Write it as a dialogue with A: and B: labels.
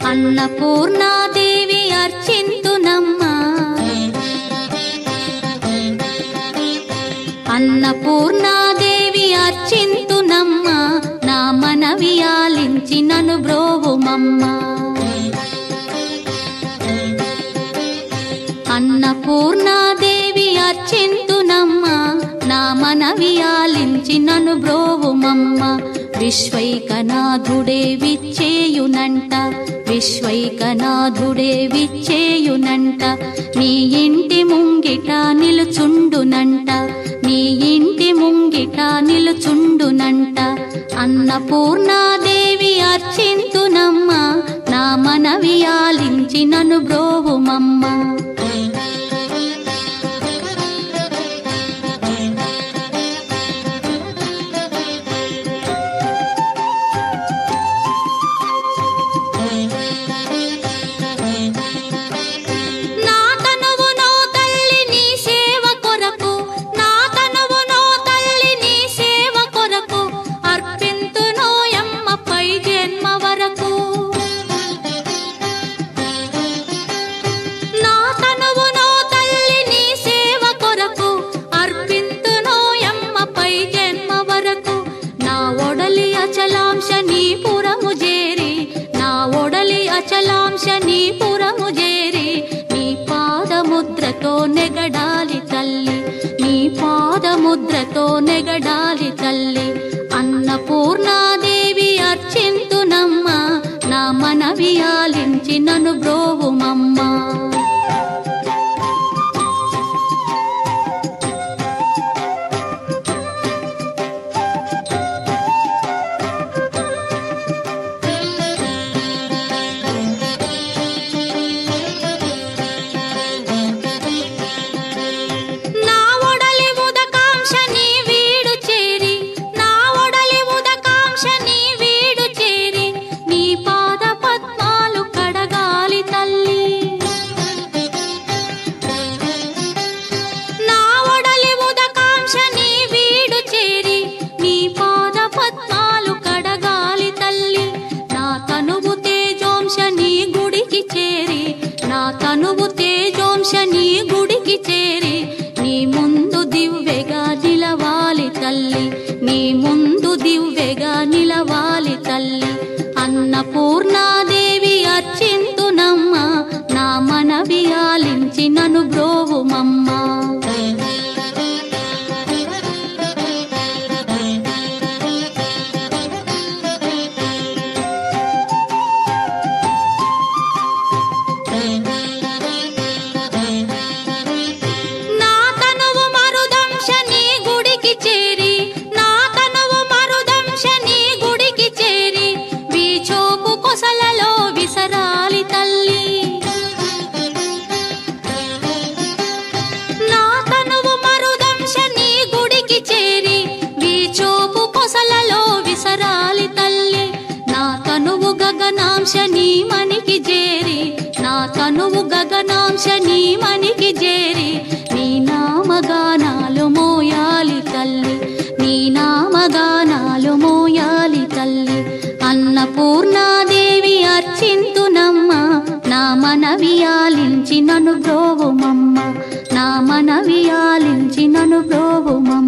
A: అన్నపూర్ణాదేవి అర్చింతునమ్మా, అన్నపూర్ణాదేవి అర్చింతునమ్మా, నా మనవి ఆలించి నన్ను బ్రోవుమమ్మా. అన్నపూర్ణాదేవి అర్చింతునమ్మా, నా మనవి ఆలించి నన్ను బ్రోవుమమ్మా. విశ్వైకనాథుడే విచ్చేయునంట, విశ్వైకనాథుడే విచ్చేయునంట, నీ ఇంటి ముంగిట నిలుచుండునంట, నీ ఇంటి ముంగిట నిలుచుండునంట. అన్నపూర్ణాదేవి అర్చింతునమ్మా, నా మనవి ఆలించి నన్ను బ్రోవుమమ్మా. అచలాంశనీపురము చేరి నీ పాదముద్రతో నెగడాలి తల్లి, నీ పాదముద్రతో నెగడాలి తల్లి. అన్నపూర్ణాదేవి అర్చింతునమ్మా, నా మనవి ఆలించి నన్ను బ్రోవుమమ్మా. తనువు తేజోంశని గుడికి చేరి నీ ముందు దివ్వెగా నిలవాలి తల్లి, నీ ముందు దివ్వెగా నిలవాలి తల్లి. అన్నపూర్ణాదేవి అర్చింతునమ్మా, నా మనవి ఆలించి నన్ను బ్రోవుమమ్మా. గగనాంశని మనికి చేరి, నా తనువు గగనాంశని మనికి చేరి నీ నామగానాలు మోయాలి తల్లి, నీ నామగానాలు మోయాలి తల్లి. అన్నపూర్ణాదేవి అర్చింతునమ్మా, నా మనవి ఆలించి నన్ను బ్రోవుమమ్మ, నా మనవి ఆలించి నన్ను బ్రోవుమమ్మ.